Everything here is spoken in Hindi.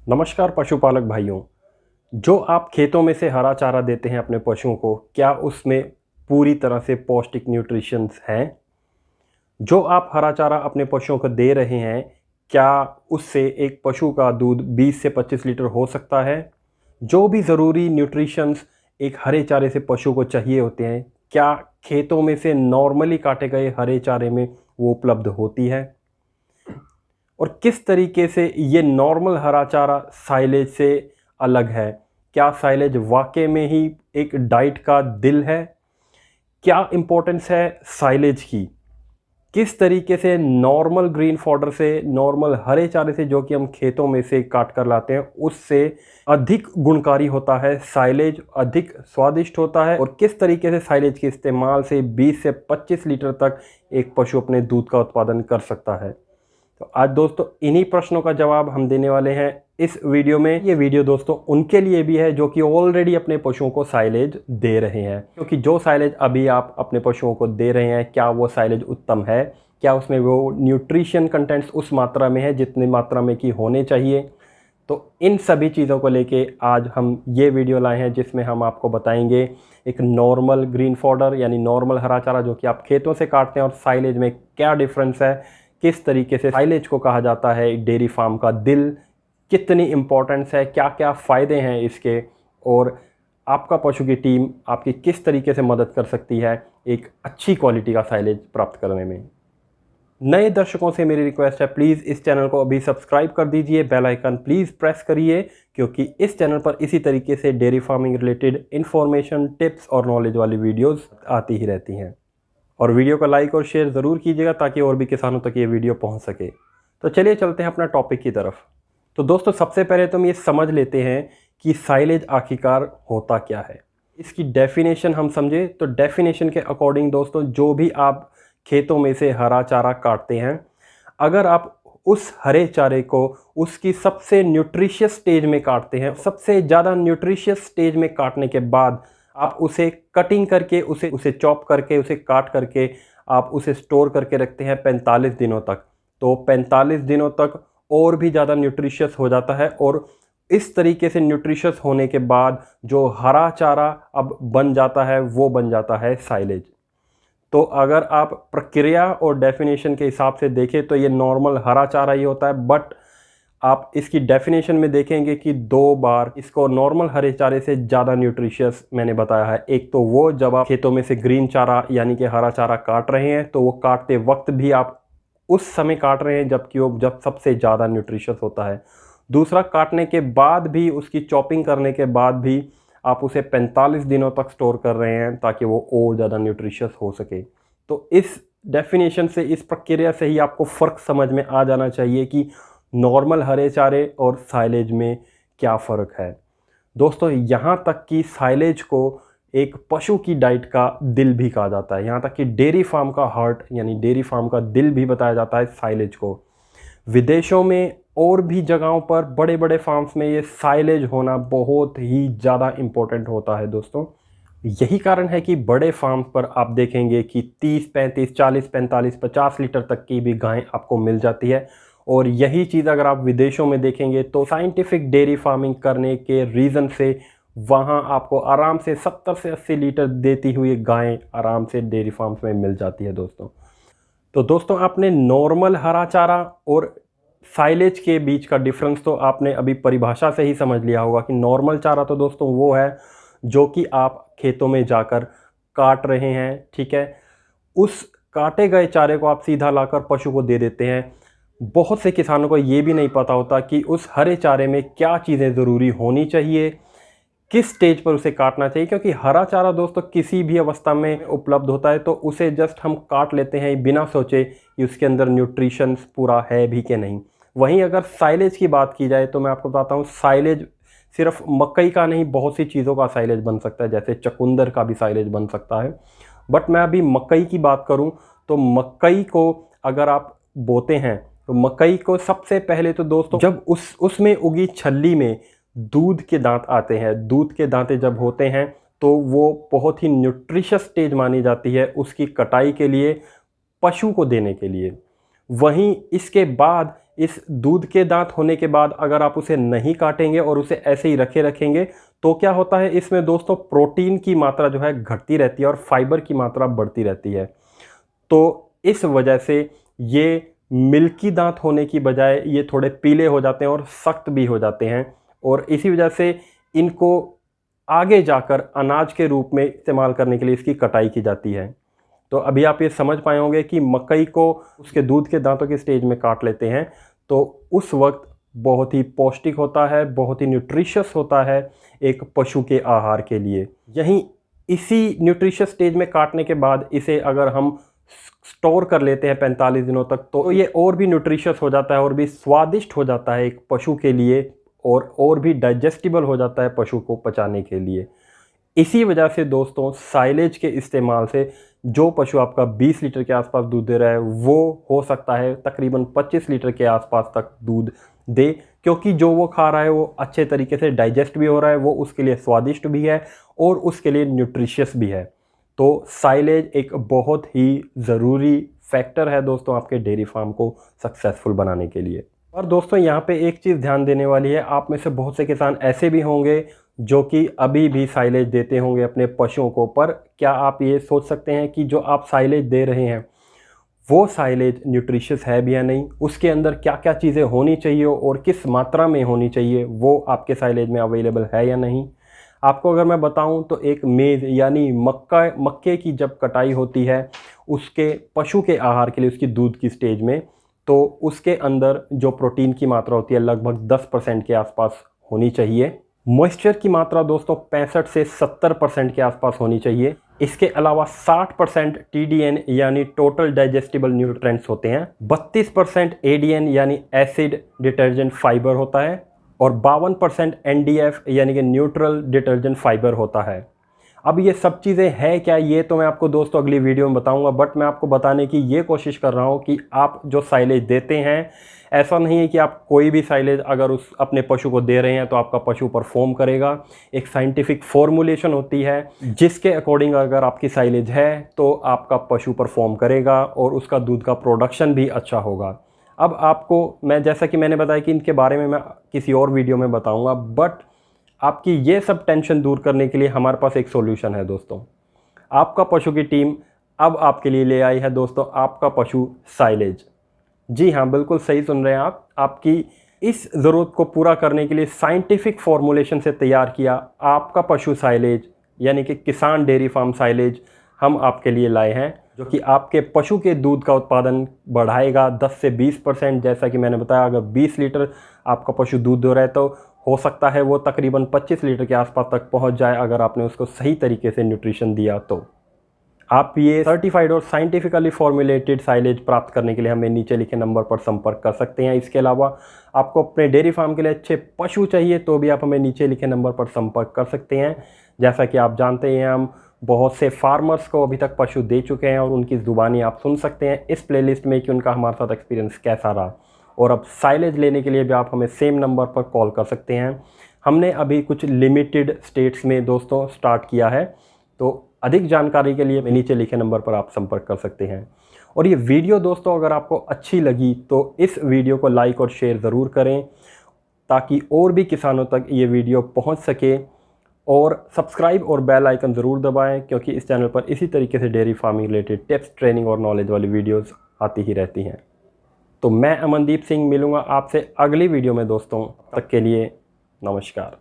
नमस्कार पशुपालक भाइयों। जो आप खेतों में से हरा चारा देते हैं अपने पशुओं को, क्या उसमें पूरी तरह से पौष्टिक न्यूट्रिशंस हैं? जो आप हरा चारा अपने पशुओं को दे रहे हैं, क्या उससे एक पशु का दूध 20 से 25 लीटर हो सकता है? जो भी ज़रूरी न्यूट्रिशंस एक हरे चारे से पशु को चाहिए होते हैं, क्या खेतों में से नॉर्मली काटे गए हरे चारे में वो उपलब्ध होती है? और किस तरीके से ये नॉर्मल हरा चारा साइलेज से अलग है? क्या साइलेज वाक़ई में ही एक डाइट का दिल है? क्या इम्पोर्टेंस है साइलेज की? किस तरीके से नॉर्मल ग्रीन फॉडर से, नॉर्मल हरे चारे से जो कि हम खेतों में से काट कर लाते हैं, उससे अधिक गुणकारी होता है साइलेज, अधिक स्वादिष्ट होता है? और किस तरीके से साइलेज के इस्तेमाल से 20 से 25 लीटर तक एक पशु अपने दूध का उत्पादन कर सकता है? तो आज दोस्तों इन्हीं प्रश्नों का जवाब हम देने वाले हैं इस वीडियो में। ये वीडियो दोस्तों उनके लिए भी है जो कि ऑलरेडी अपने पशुओं को साइलेज दे रहे हैं, क्योंकि जो साइलेज अभी आप अपने पशुओं को दे रहे हैं, क्या वो साइलेज उत्तम है? क्या उसमें वो न्यूट्रिशन कंटेंट्स उस मात्रा में है जितनी मात्रा में कि होने चाहिए? तो इन सभी चीज़ों को लेके आज हम ये वीडियो लाए हैं, जिसमें हम आपको बताएंगे एक नॉर्मल ग्रीन फॉडर यानी नॉर्मल हरा चारा जो कि आप खेतों से काटते हैं और साइलेज में क्या डिफरेंस है, किस तरीके से साइलेज को कहा जाता है डेयरी फार्म का दिल, कितनी इम्पोर्टेंस है, क्या क्या फ़ायदे हैं इसके, और आपका पशु की टीम आपकी किस तरीके से मदद कर सकती है एक अच्छी क्वालिटी का साइलेज प्राप्त करने में। नए दर्शकों से मेरी रिक्वेस्ट है, प्लीज़ इस चैनल को अभी सब्सक्राइब कर दीजिए, बेल आइकन प्लीज़ प्रेस करिए, क्योंकि इस चैनल पर इसी तरीके से dairy farming related information, tips और नॉलेज वाली वीडियोस आती ही रहती हैं। और वीडियो को लाइक और शेयर ज़रूर कीजिएगा ताकि और भी किसानों तक ये वीडियो पहुंच सके। तो चलिए चलते हैं अपना टॉपिक की तरफ। तो दोस्तों सबसे पहले तो हम ये समझ लेते हैं कि साइलेज आखिरकार होता क्या है। इसकी डेफिनेशन हम समझे तो डेफिनेशन के अकॉर्डिंग दोस्तों, जो भी आप खेतों में से हरा चारा काटते हैं, अगर आप उस हरे चारे को उसकी सबसे न्यूट्रिशियस स्टेज में काटते हैं, सबसे ज़्यादा न्यूट्रिशियस स्टेज में काटने के बाद आप उसे कटिंग करके, उसे चॉप करके, उसे काट करके आप उसे स्टोर करके रखते हैं 45 दिनों तक, तो 45 दिनों तक और भी ज़्यादा न्यूट्रिशियस हो जाता है। और इस तरीके से न्यूट्रिशियस होने के बाद जो हरा चारा अब बन जाता है वो बन जाता है साइलेज। तो अगर आप प्रक्रिया और डेफिनेशन के हिसाब से देखें तो ये नॉर्मल हरा चारा ही होता है, बट आप इसकी डेफिनेशन में देखेंगे कि 2 बार इसको नॉर्मल हरे चारे से ज़्यादा न्यूट्रिशियस मैंने बताया है। एक तो वो जब आप खेतों में से ग्रीन चारा यानी कि हरा चारा काट रहे हैं, तो वो काटते वक्त भी आप उस समय काट रहे हैं जबकि वो जब सबसे ज़्यादा न्यूट्रिशियस होता है। दूसरा, काटने के बाद भी, उसकी चॉपिंग करने के बाद भी आप उसे 45 दिनों तक स्टोर कर रहे हैं ताकि वो और ज़्यादा न्यूट्रिशियस हो सके। तो इस डेफिनेशन से, इस प्रक्रिया से ही आपको फ़र्क समझ में आ जाना चाहिए कि नॉर्मल हरे चारे और साइलेज में क्या फ़र्क है। दोस्तों यहाँ तक कि साइलेज को एक पशु की डाइट का दिल भी कहा जाता है, यहाँ तक कि डेयरी फार्म का हार्ट यानी डेयरी फार्म का दिल भी बताया जाता है साइलेज को। विदेशों में और भी जगहों पर बड़े बड़े फार्म्स में ये साइलेज होना बहुत ही ज़्यादा इम्पोर्टेंट होता है दोस्तों। यही कारण है कि बड़े फार्म्स पर आप देखेंगे कि 30, 35, 40, 45, 50 लीटर तक की भी गाय आपको मिल जाती है। और यही चीज़ अगर आप विदेशों में देखेंगे तो साइंटिफिक डेयरी फार्मिंग करने के रीज़न से वहाँ आपको आराम से 70 से 80 लीटर देती हुई गायें आराम से डेयरी फार्म्स में मिल जाती है दोस्तों। तो दोस्तों आपने नॉर्मल हरा चारा और साइलेज के बीच का डिफरेंस तो आपने अभी परिभाषा से ही समझ लिया होगा कि नॉर्मल चारा तो दोस्तों वो है जो कि आप खेतों में जाकर काट रहे हैं, ठीक है। उस काटे गए चारे को आप सीधा लाकर पशु को दे देते हैं। बहुत से किसानों को ये भी नहीं पता होता कि उस हरे चारे में क्या चीज़ें ज़रूरी होनी चाहिए, किस स्टेज पर उसे काटना चाहिए, क्योंकि हरा चारा दोस्तों किसी भी अवस्था में उपलब्ध होता है, तो उसे जस्ट हम काट लेते हैं बिना सोचे कि उसके अंदर न्यूट्रिशंस पूरा है भी कि नहीं। वहीं अगर साइलेज की बात की जाए तो मैं आपको बताता हूँ, साइलेज सिर्फ मकई का नहीं, बहुत सी चीज़ों का साइलेज बन सकता है, जैसे चुकंदर का भी साइलेज बन सकता है। बट मैं अभी मकई की बात करूं तो मकई को अगर आप बोते हैं तो मकई को सबसे पहले तो दोस्तों जब उसमें उगी छल्ली में दूध के दांत आते हैं, दूध के दांते जब होते हैं तो वो बहुत ही न्यूट्रिशियस स्टेज मानी जाती है उसकी कटाई के लिए, पशु को देने के लिए। वहीं इसके बाद इस दूध के दांत होने के बाद अगर आप उसे नहीं काटेंगे और उसे ऐसे ही रखेंगे तो क्या होता है, इसमें दोस्तों प्रोटीन की मात्रा जो है घटती रहती है और फाइबर की मात्रा बढ़ती रहती है। तो इस वजह से ये मिल्की दांत होने की बजाय ये थोड़े पीले हो जाते हैं और सख्त भी हो जाते हैं, और इसी वजह से इनको आगे जाकर अनाज के रूप में इस्तेमाल करने के लिए इसकी कटाई की जाती है। तो अभी आप ये समझ पाए होंगे कि मकई को उसके दूध के दांतों के स्टेज में काट लेते हैं तो उस वक्त बहुत ही पौष्टिक होता है, बहुत ही न्यूट्रिशियस होता है एक पशु के आहार के लिए। यहीं इसी न्यूट्रिशियस स्टेज में काटने के बाद इसे अगर हम स्टोर कर लेते हैं 45 दिनों तक तो ये और भी न्यूट्रिशियस हो जाता है और भी स्वादिष्ट हो जाता है एक पशु के लिए, और भी डाइजेस्टिबल हो जाता है पशु को पचाने के लिए। इसी वजह से दोस्तों साइलेज के इस्तेमाल से जो पशु आपका 20 लीटर के आसपास दूध दे रहा है वो हो सकता है तकरीबन 25 लीटर के आसपास तक दूध दे, क्योंकि जो वो खा रहा है वो अच्छे तरीके से डाइजेस्ट भी हो रहा है, वो उसके लिए स्वादिष्ट भी है और उसके लिए न्यूट्रिशियस भी है। तो साइलेज एक बहुत ही ज़रूरी फैक्टर है दोस्तों आपके डेयरी फार्म को सक्सेसफुल बनाने के लिए। और दोस्तों यहाँ पे एक चीज़ ध्यान देने वाली है, आप में से बहुत से किसान ऐसे भी होंगे जो कि अभी भी साइलेज देते होंगे अपने पशुओं को, पर क्या आप ये सोच सकते हैं कि जो आप साइलेज दे रहे हैं वो साइलेज न्यूट्रिशियस है भी या नहीं, उसके अंदर क्या क्या चीज़ें होनी चाहिए और किस मात्रा में होनी चाहिए वो आपके साइलेज में अवेलेबल है या नहीं। आपको अगर मैं बताऊं तो एक मेज़ यानी मक्के की जब कटाई होती है उसके पशु के आहार के लिए उसकी दूध की स्टेज में, तो उसके अंदर जो प्रोटीन की मात्रा होती है लगभग 10% के आसपास होनी चाहिए। मॉइस्चर की मात्रा दोस्तों 65 से 70% के आसपास होनी चाहिए। इसके अलावा 60% TDN यानी टोटल डाइजेस्टिबल न्यूट्रिएंट्स होते हैं, 32% ADN यानी एसिड डिटर्जेंट फाइबर होता है और 52% NDF यानी कि न्यूट्रल डिटर्जेंट फाइबर होता है। अब ये सब चीज़ें हैं क्या, ये तो मैं आपको दोस्तों अगली वीडियो में बताऊंगा, बट मैं आपको बताने की ये कोशिश कर रहा हूँ कि आप जो साइलेज देते हैं ऐसा नहीं है कि आप कोई भी साइलेज अगर उस अपने पशु को दे रहे हैं तो आपका पशु परफॉर्म करेगा। एक साइंटिफिक फॉर्मूलेशन होती है जिसके अकॉर्डिंग अगर आपकी साइलेज है तो आपका पशु परफॉर्म करेगा और उसका दूध का प्रोडक्शन भी अच्छा होगा। अब आपको मैं जैसा कि मैंने बताया कि इनके बारे में मैं किसी और वीडियो में बताऊँगा, बट आपकी ये सब टेंशन दूर करने के लिए हमारे पास एक सॉल्यूशन है दोस्तों। आपका पशु की टीम अब आपके लिए ले आई है दोस्तों आपका पशु साइलेज। जी हाँ, बिल्कुल सही सुन रहे हैं आप। आपकी इस ज़रूरत को पूरा करने के लिए साइंटिफिक फॉर्मूलेशन से तैयार किया आपका पशु साइलेज यानी कि किसान डेयरी फार्म साइलेज हम आपके लिए लाए हैं, जो कि आपके पशु के दूध का उत्पादन बढ़ाएगा 10 से 20%। जैसा कि मैंने बताया अगर 20 लीटर आपका पशु दूध दे रहा है तो हो सकता है वो तकरीबन 25 लीटर के आसपास तक पहुंच जाए अगर आपने उसको सही तरीके से न्यूट्रिशन दिया तो। आप ये सर्टिफाइड और साइंटिफिकली फॉर्मुलेटेड साइलेज प्राप्त करने के लिए हमें नीचे लिखे नंबर पर संपर्क कर सकते हैं। इसके अलावा आपको अपने डेयरी फार्म के लिए अच्छे पशु चाहिए तो भी आप हमें नीचे लिखे नंबर पर संपर्क कर सकते हैं। जैसा कि आप जानते हैं हम बहुत से फार्मर्स को अभी तक पशु दे चुके हैं और उनकी ज़ुबानी आप सुन सकते हैं इस प्लेलिस्ट में कि उनका हमारे साथ एक्सपीरियंस कैसा रहा। और अब साइलेज लेने के लिए भी आप हमें सेम नंबर पर कॉल कर सकते हैं। हमने अभी कुछ लिमिटेड स्टेट्स में दोस्तों स्टार्ट किया है, तो अधिक जानकारी के लिए नीचे लिखे नंबर पर आप संपर्क कर सकते हैं। और ये वीडियो दोस्तों अगर आपको अच्छी लगी तो इस वीडियो को लाइक और शेयर ज़रूर करें ताकि और भी किसानों तक ये वीडियो पहुंच सके, और सब्सक्राइब और बेल आइकन ज़रूर दबाएं क्योंकि इस चैनल पर इसी तरीके से dairy farming related tips, training और नॉलेज वाली वीडियोज़ आती ही रहती हैं। तो मैं अमनदीप सिंह मिलूँगा आपसे अगली वीडियो में दोस्तों, तब तक के लिए नमस्कार।